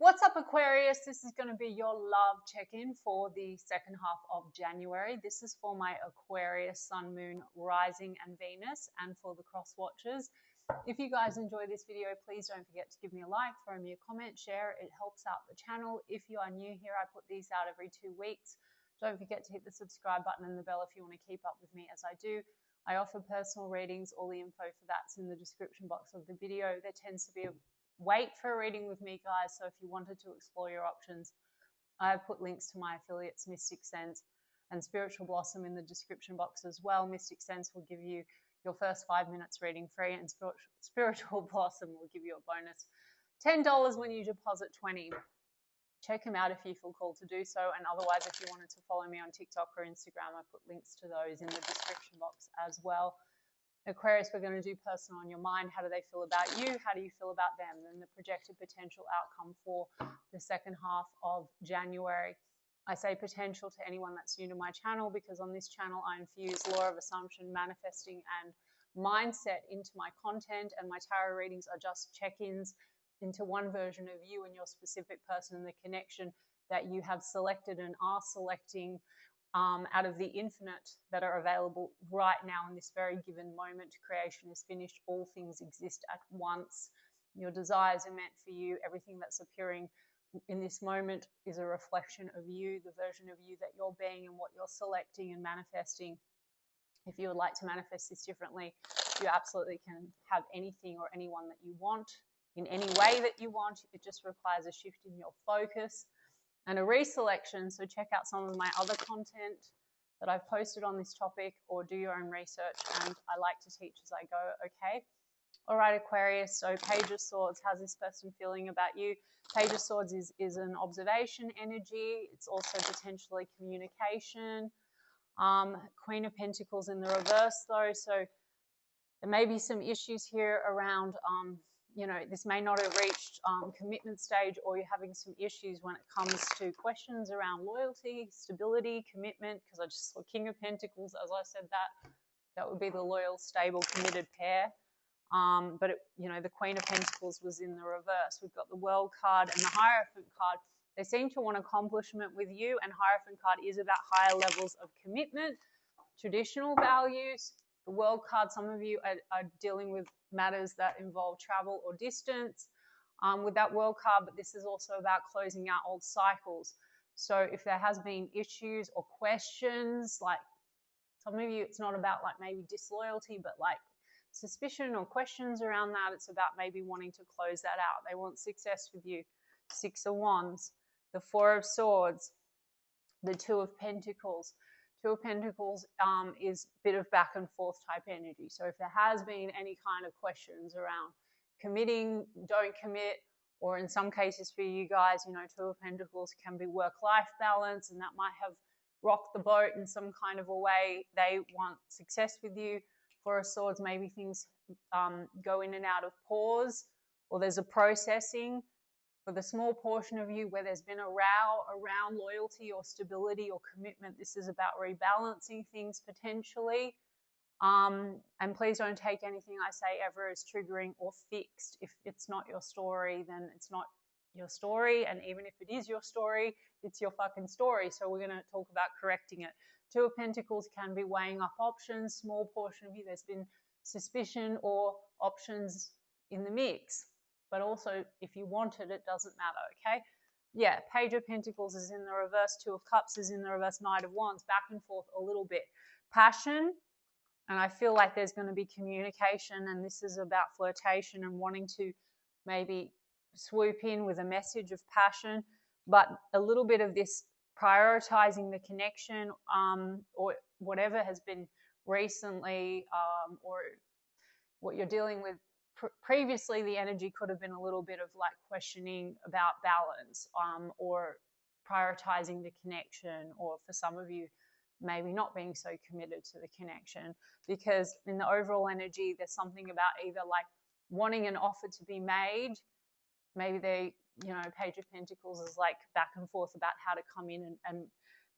What's up, Aquarius? This is going to be your love check-in for the second half of January. This is for my Aquarius Sun, Moon, Rising and Venus, and for the cross watchers. If you guys enjoy this video, please don't forget to give me a like, throw me a comment, share. It helps out the channel. If you are new here, I put these out every 2 weeks. Don't forget to hit the subscribe button and the bell if you want to keep up with me as I do. I offer personal readings. All the info for that's in the description box of the video. There tends to be a wait for a reading with me, guys, so if you wanted to explore your options, I have put links to my affiliates Mystic Sense and Spiritual Blossom in the description box as well. Mystic Sense will give you your first 5 minutes reading free, and Spiritual Blossom will give you a bonus $10 when you deposit $20. Check them out if you feel called to do so, and otherwise if you wanted to follow me on TikTok or Instagram, I put links to those in the description box as well. Aquarius, we're going to do personal on your mind. How do they feel about you? How do you feel about them? And the projected potential outcome for the second half of January. I say potential to anyone that's new to my channel because on this channel I infuse law of assumption, manifesting and mindset into my content, and my tarot readings are just check-ins into one version of you and your specific person and the connection that you have selected and are selecting out of the infinite that are available right now in this very given moment. Creation is finished. All things exist at once. Your desires are meant for you. Everything that's appearing in this moment is a reflection of you, the version of you that you're being and what you're selecting and manifesting. If you would like to manifest this differently, you absolutely can have anything or anyone that you want in any way that you want. It just requires a shift in your focus and a reselection. So check out some of my other content that I've posted on this topic, or do your own research, and I like to teach as I go, okay? All right, Aquarius, so Page of Swords, how's this person feeling about you? Page of Swords is an observation energy. It's also potentially communication. Queen of Pentacles in the reverse though, so there may be some issues here around this may not have reached commitment stage, or you're having some issues when it comes to questions around loyalty, stability, commitment, because I just saw King of Pentacles. As I said, that would be the loyal, stable, committed pair. But the Queen of Pentacles was in the reverse. We've got the World card and the Hierophant card. They seem to want accomplishment with you, and Hierophant card is about higher levels of commitment, traditional values. The World card, some of you are dealing with matters that involve travel or distance with that World card, but this is also about closing out old cycles. So if there has been issues or questions, like some of you, it's not about like maybe disloyalty, but like suspicion or questions around that. It's about maybe wanting to close that out. They want success with you. 6 of Wands, the 4 of Swords, the 2 of Pentacles. 2 of Pentacles is a bit of back and forth type energy. So if there has been any kind of questions around committing, don't commit, or in some cases for you guys, 2 of Pentacles can be work-life balance, and that might have rocked the boat in some kind of a way. They want success with you. 4 of Swords, maybe things go in and out of pause, or there's a processing. For the small portion of you where there's been a row around loyalty or stability or commitment, this is about rebalancing things potentially. And please don't take anything I say ever as triggering or fixed. If it's not your story, then it's not your story. And even if it is your story, it's your fucking story. So we're going to talk about correcting it. 2 of Pentacles can be weighing up options. Small portion of you, there's been suspicion or options in the mix. But also, if you want it, it doesn't matter, okay? Yeah, Page of Pentacles is in the reverse. 2 of Cups is in the reverse. Knight of Wands, back and forth a little bit. Passion, and I feel like there's going to be communication, and this is about flirtation and wanting to maybe swoop in with a message of passion, but a little bit of this prioritizing the connection or whatever has been recently or what you're dealing with. Previously, the energy could have been a little bit of like questioning about balance or prioritizing the connection, or for some of you, maybe not being so committed to the connection, because in the overall energy, there's something about either like wanting an offer to be made. Maybe they, Page of Pentacles is like back and forth about how to come in and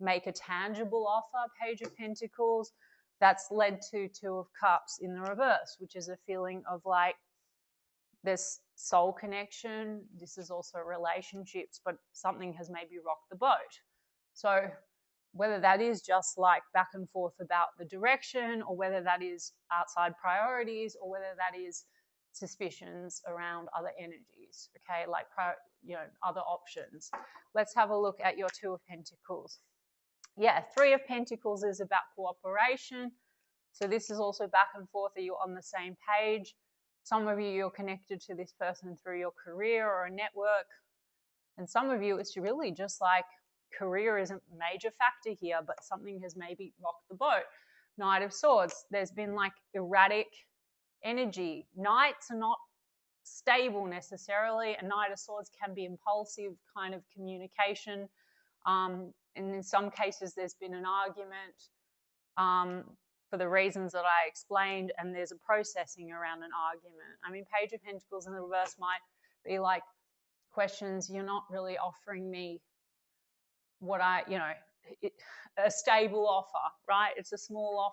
make a tangible offer. Page of Pentacles, that's led to 2 of Cups in the reverse, which is a feeling of like there's soul connection. This is also relationships, but something has maybe rocked the boat. So whether that is just like back and forth about the direction, or whether that is outside priorities, or whether that is suspicions around other energies, okay, like, other options. Let's have a look at your Two of Pentacles. Yeah, Three of Pentacles is about cooperation. So this is also back and forth. Are you on the same page? Some of you, you're connected to this person through your career or a network. And some of you, it's really just like career isn't a major factor here, but something has maybe rocked the boat. Knight of Swords, there's been like erratic energy. Knights are not stable necessarily. A Knight of Swords can be impulsive kind of communication. And in some cases, there's been an argument for the reasons that I explained, and there's a processing around an argument. I mean, Page of Pentacles in the reverse might be like questions, you're not really offering me what a stable offer, right? It's a small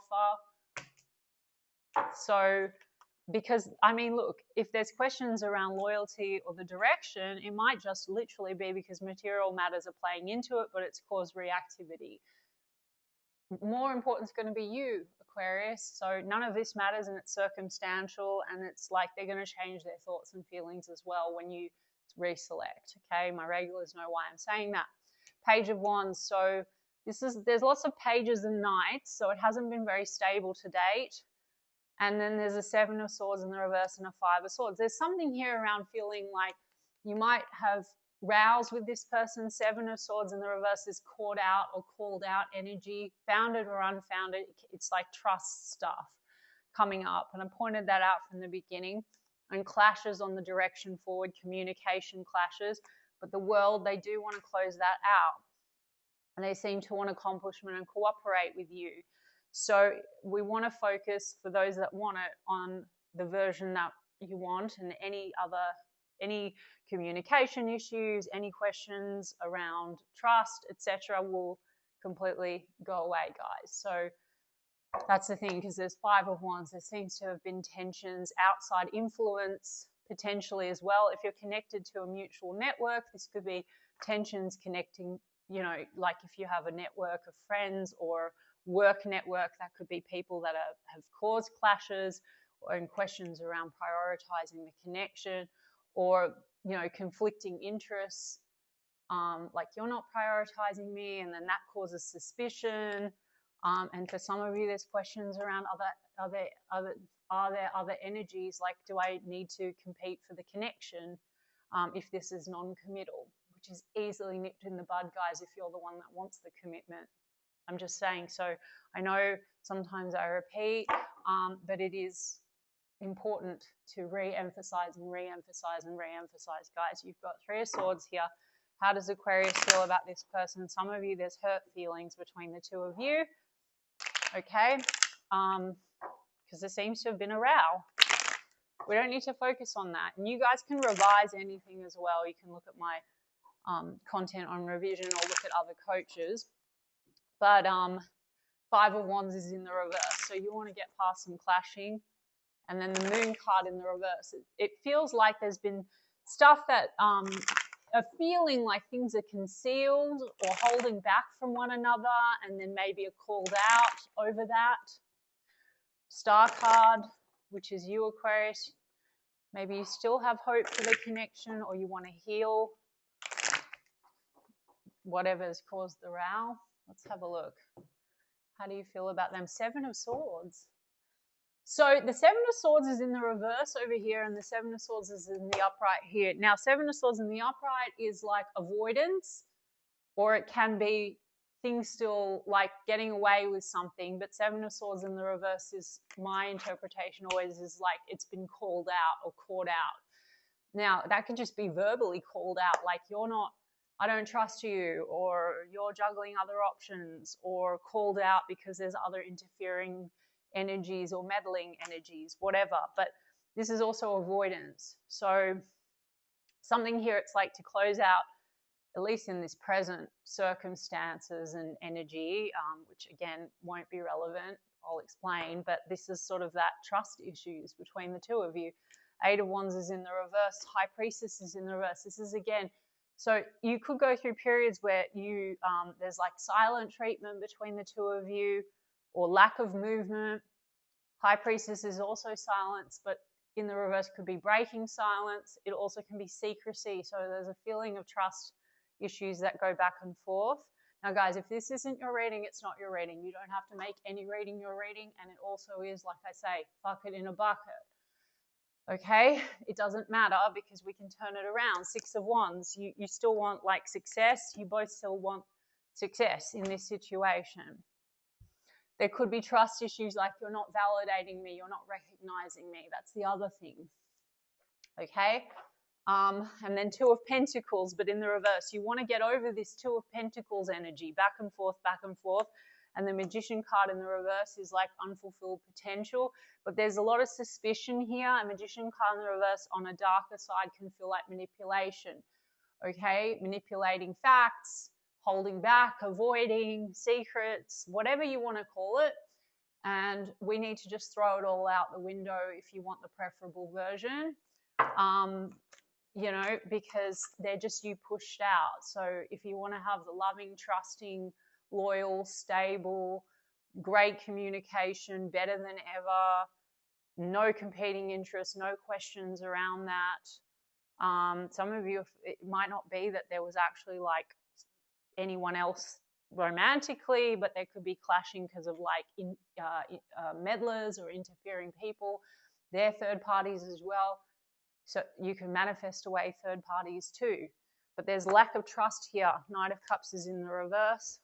offer. So, because, I mean, look, if there's questions around loyalty or the direction, it might just literally be because material matters are playing into it, but it's caused reactivity. More important is going to be you, Aquarius. So none of this matters, and it's circumstantial, and it's like they're going to change their thoughts and feelings as well when you reselect. Okay, my regulars know why I'm saying that. Page of Wands. So there's lots of pages and knights, so it hasn't been very stable to date. And then there's a Seven of Swords in the reverse and a Five of Swords. There's something here around feeling like you might have rows with this person. Seven of Swords in the reverse is caught out or called out energy, founded or unfounded. It's like trust stuff coming up. And I pointed that out from the beginning. And clashes on the direction forward, communication clashes. But the world, they do want to close that out. And they seem to want accomplishment and cooperate with you. So we want to focus, for those that want it, on the version that you want, and any communication issues, any questions around trust, etc., will completely go away, guys. So that's the thing, because there's Five of Wands. There seems to have been tensions, outside influence potentially as well. If you're connected to a mutual network, this could be tensions connecting, like if you have a network of friends or work network, that could be people that have caused clashes and questions around prioritizing the connection, or conflicting interests, like you're not prioritizing me, and then that causes suspicion. And for some of you, there's questions around are there other energies, like do I need to compete for the connection if this is non-committal, which is easily nipped in the bud, guys, if you're the one that wants the commitment. I'm just saying. So I know sometimes I repeat, but it is important to re-emphasize and re-emphasize and re-emphasize, guys. You've got Three of Swords here. How does Aquarius feel about this person? Some of you, there's hurt feelings between the two of you, okay? Because there seems to have been a row. We don't need to focus on that. And you guys can revise anything as well. You can look at my content on revision or look at other coaches. But Five of Wands is in the reverse. So you want to get past some clashing. And then the Moon card in the reverse. It feels like there's been stuff that are feeling like things are concealed or holding back from one another, and then maybe are called out over that. Star card, which is you, Aquarius. Maybe you still have hope for the connection, or you want to heal whatever's caused the row. Let's have a look. How do you feel about them? Seven of Swords. So the Seven of Swords is in the reverse over here, and the Seven of Swords is in the upright here. Now, Seven of Swords in the upright is like avoidance, or it can be things still like getting away with something. But Seven of Swords in the reverse is, my interpretation always is like it's been called out or caught out. Now, that could just be verbally called out, like you're not, I don't trust you, or you're juggling other options, or called out because there's other interfering energies or meddling energies, whatever. But this is also avoidance. So something here, it's like to close out, at least in this present circumstances and energy, which again won't be relevant, I'll explain, but this is sort of that trust issues between the two of you. Eight of Wands is in the reverse. High Priestess is in the reverse. This is again, so you could go through periods where you there's like silent treatment between the two of you, or lack of movement. High Priestess is also silence, but in the reverse could be breaking silence. It also can be secrecy. So there's a feeling of trust issues that go back and forth. Now, guys, if this isn't your reading, it's not your reading. You don't have to make any reading your reading. And it also is, like I say, fuck it in a bucket. Okay? It doesn't matter because we can turn it around. Six of Wands, you still want like success. You both still want success in this situation. There could be trust issues like you're not validating me, you're not recognizing me. That's the other thing. Okay? And then Two of Pentacles, but in the reverse. You want to get over this Two of Pentacles energy, back and forth, back and forth. And the Magician card in the reverse is like unfulfilled potential. But there's a lot of suspicion here. A Magician card in the reverse on a darker side can feel like manipulation. Okay? Manipulating facts, holding back, avoiding, secrets, whatever you want to call it. And we need to just throw it all out the window if you want the preferable version. You know, because they're just you pushed out. So if you want to have the loving, trusting, loyal, stable, great communication, better than ever, no competing interests, no questions around that. Some of you, it might not be that there was actually like anyone else romantically, but there could be clashing because of like meddlers or interfering people. They're third parties as well. So you can manifest away third parties too. But there's lack of trust here. Knight of Cups is in the reverse.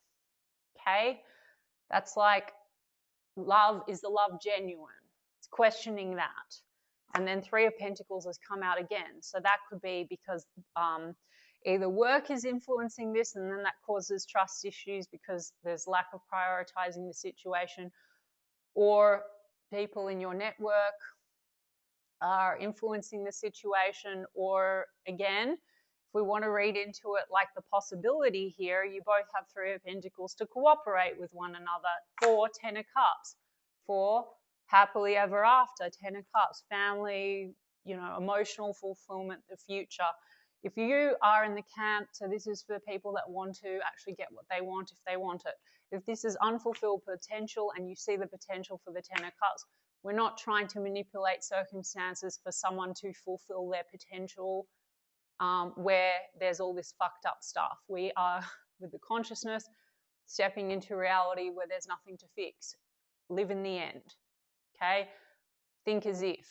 Okay? That's like love, is the love genuine? It's questioning that. And then Three of Pentacles has come out again. So that could be because either work is influencing this and then that causes trust issues because there's lack of prioritizing the situation, or people in your network are influencing the situation, or again, if we want to read into it like the possibility here, you both have Three of Pentacles to cooperate with one another. 4, 10 of Cups. 4, happily ever after. 10 of Cups, family, you know, emotional fulfillment, the future. If you are in the camp, so this is for people that want to actually get what they want if they want it. If this is unfulfilled potential and you see the potential for the 10 of Cups, we're not trying to manipulate circumstances for someone to fulfill their potential where there's all this fucked up stuff. We are, with the consciousness, stepping into reality where there's nothing to fix. Live in the end, okay? Think as if.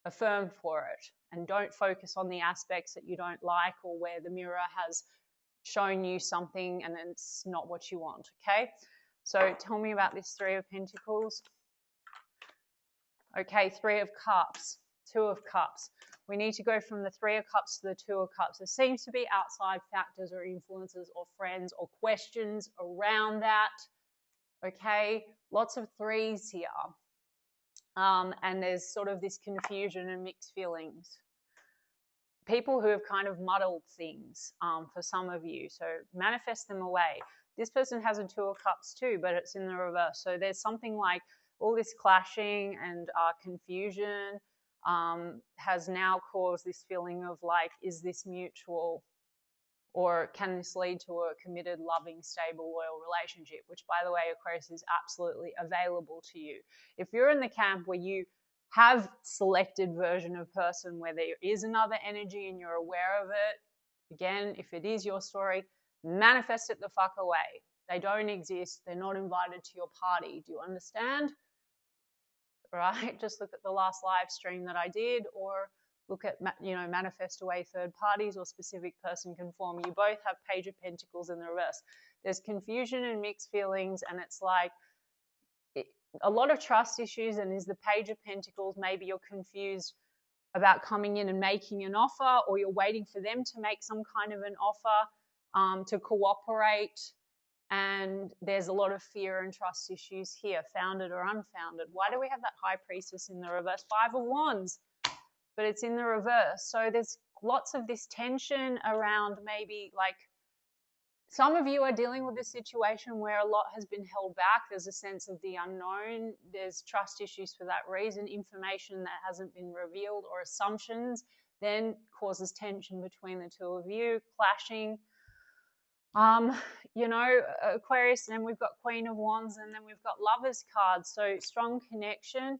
Affirm for it. And don't focus on the aspects that you don't like or where the mirror has shown you something and it's not what you want, okay? So tell me about this Three of Pentacles. Okay, Three of Cups, Two of Cups. We need to go from the Three of Cups to the Two of Cups. There seems to be outside factors or influences or friends or questions around that. Okay, lots of threes here. And there's sort of this confusion and mixed feelings. People who have kind of muddled things for some of you. So manifest them away. This person has a Two of Cups too, but it's in the reverse. So there's something like all this clashing and confusion has now caused this feeling of like, is this mutual? Or can this lead to a committed, loving, stable, loyal relationship? Which, by the way, Aquarius, is absolutely available to you. If you're in the camp where you have selected version of person where there is another energy and you're aware of it, again, if it is your story, manifest it the fuck away. They don't exist. They're not invited to your party. Do you understand? Right? Just look at the last live stream that I did, or look at, you know, manifest away third parties or specific person conform. You both have Page of Pentacles in the reverse. There's confusion and mixed feelings, and it's like a lot of trust issues. And is the Page of Pentacles, maybe you're confused about coming in and making an offer, or you're waiting for them to make some kind of an offer to cooperate. And there's a lot of fear and trust issues here, founded or unfounded. Why do we have that High Priestess in the reverse? 5 of Wands. But it's in the reverse. So there's lots of this tension around maybe like Some of you are dealing with a situation where a lot has been held back. There's a sense of the unknown. There's trust issues for that reason. Information that hasn't been revealed or assumptions then causes tension between the two of you, clashing. You know, Aquarius, and then we've got Queen of Wands, and then we've got Lovers cards. So strong connection,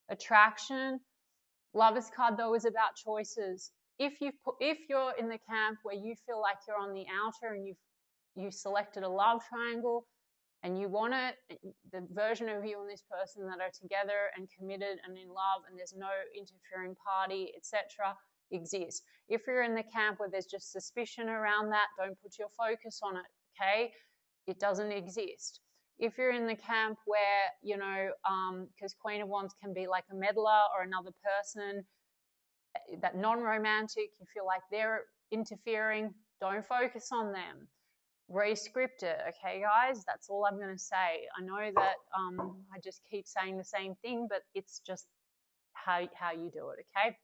attraction. Lovers card though is about choices. If you're in the camp where you feel like you're on the outer and you selected a love triangle and you want the version of you and this person that are together and committed and in love and there's no interfering party, etc., exists. If you're in the camp where there's just suspicion around that, don't put your focus on it, okay? It doesn't exist. If you're in the camp where, you know, because Queen of Wands can be like a meddler or another person, that non-romantic, you feel like they're interfering, don't focus on them. Re-script it, okay, guys? That's all I'm going to say. I know that I just keep saying the same thing, but it's just how you do it, okay?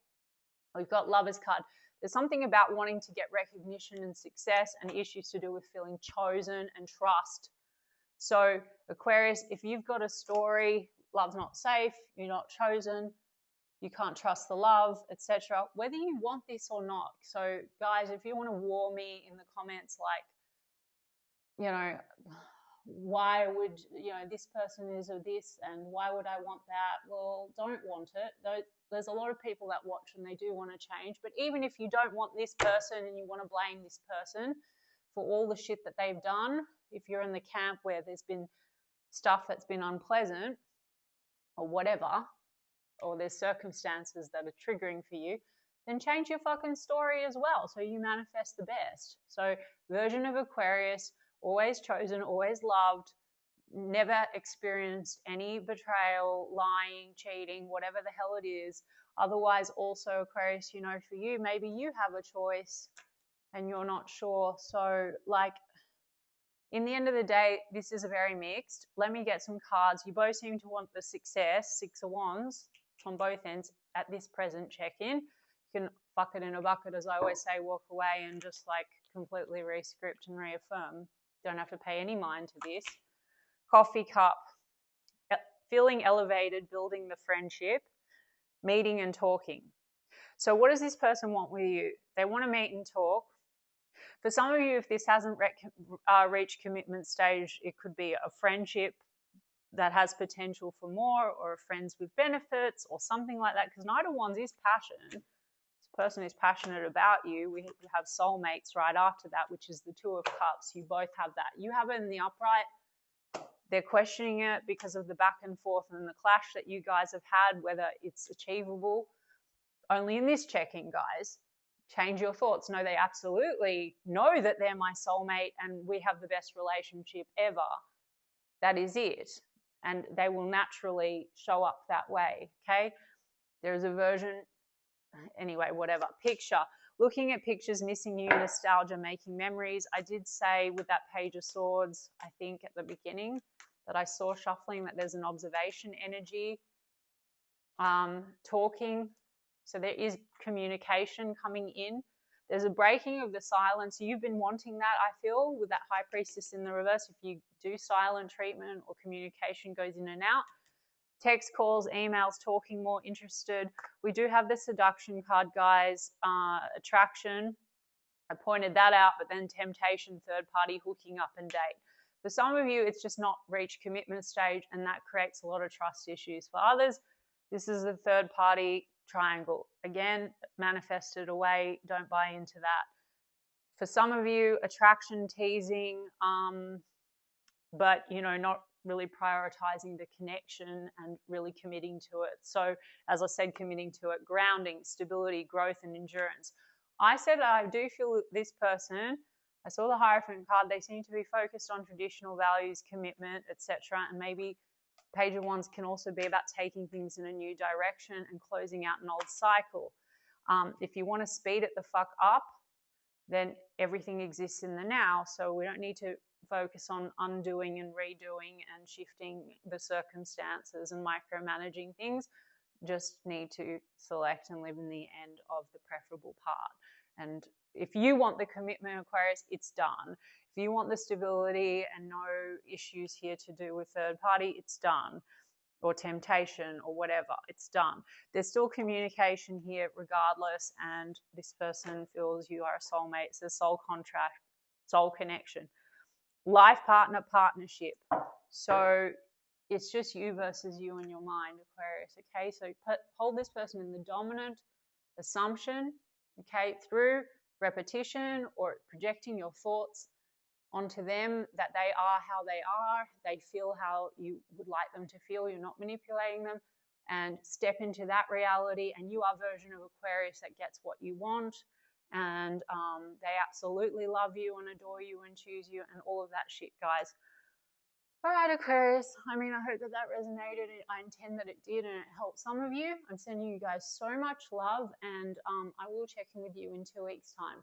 We've got Lovers card. There's something about wanting to get recognition and success and issues to do with feeling chosen and trust. So Aquarius, if you've got a story, love's not safe, you're not chosen, you can't trust the love, etc., whether you want this or not. So guys, if you want to war me in the comments like, you know, why would, you know, this person is of this and why would I want that? Well, don't want it. There's a lot of people that watch and they do want to change. But even if you don't want this person and you want to blame this person for all the shit that they've done, if you're in the camp where there's been stuff that's been unpleasant or whatever, or there's circumstances that are triggering for you, then change your fucking story as well so you manifest the best. So version of Aquarius, always chosen, always loved, never experienced any betrayal, lying, cheating, whatever the hell it is. Otherwise, also Aquarius, you know, for you, maybe you have a choice and you're not sure. So like, in the end of the day, this is a very mixed. Let me get some cards. You both seem to want the success, 6 of Wands on both ends at this present check-in. You can fuck it in a bucket, as I always say, walk away and just like completely re-script and reaffirm. Don't have to pay any mind to this. Coffee cup, feeling elevated, building the friendship, meeting and talking. So what does this person want with you? They want to meet and talk. For some of you, if this hasn't reached commitment stage, it could be a friendship that has potential for more, or friends with benefits, or something like that. Because Knight of Wands is passion. This person is passionate about you. We have soulmates right after that, which is the Two of Cups. You both have that. You have it in the upright. They're questioning it because of the back and forth and the clash that you guys have had, whether it's achievable. Only in this check-in, guys. Change your thoughts. No, they absolutely know that they're my soulmate and we have the best relationship ever. That is it. And they will naturally show up that way, okay? There's a version, anyway, whatever. Picture. Looking at pictures, missing you, nostalgia, making memories. I did say with that Page of Swords, I think at the beginning, that I saw shuffling, that there's an observation energy. Talking. So there is communication coming in. There's a breaking of the silence. You've been wanting that, I feel, with that High Priestess in the reverse. If you do silent treatment or communication goes in and out. Text, calls, emails, talking more, interested. We do have the seduction card, guys. Attraction. I pointed that out, but then temptation, third party, hooking up and date. For some of you, it's just not reached commitment stage, and that creates a lot of trust issues. For others, this is the third party triangle. Again, manifested away. Don't buy into that. For some of you, attraction, teasing, but, you know, not really prioritizing the connection and really committing to it. So, as I said, committing to it, grounding, stability, growth, and endurance. I said I do feel this person, I saw the Hierophant card, they seem to be focused on traditional values, commitment, etc. And maybe Page of Wands can also be about taking things in a new direction and closing out an old cycle. If you want to speed it the fuck up, then everything exists in the now. So we don't need to focus on undoing and redoing and shifting the circumstances and micromanaging things. Just need to select and live in the end of the preferable part. And if you want the commitment, Aquarius, it's done. If you want the stability and no issues here to do with third party, it's done. Or temptation or whatever, it's done. There's still communication here regardless, and this person feels you are a soulmate. It's a soul contract, soul connection. Life partner, partnership. So it's just you versus you and your mind, Aquarius, okay? So hold this person in the dominant assumption, okay, through repetition or projecting your thoughts onto them that they are how they feel how you would like them to feel, you're not manipulating them, and step into that reality, and you are a version of Aquarius that gets what you want, and they absolutely love you and adore you and choose you and all of that shit, guys. All right, Aquarius, I mean, I hope that resonated. I intend that it did and it helped some of you. I'm sending you guys so much love, and I will check in with you in 2 weeks' time.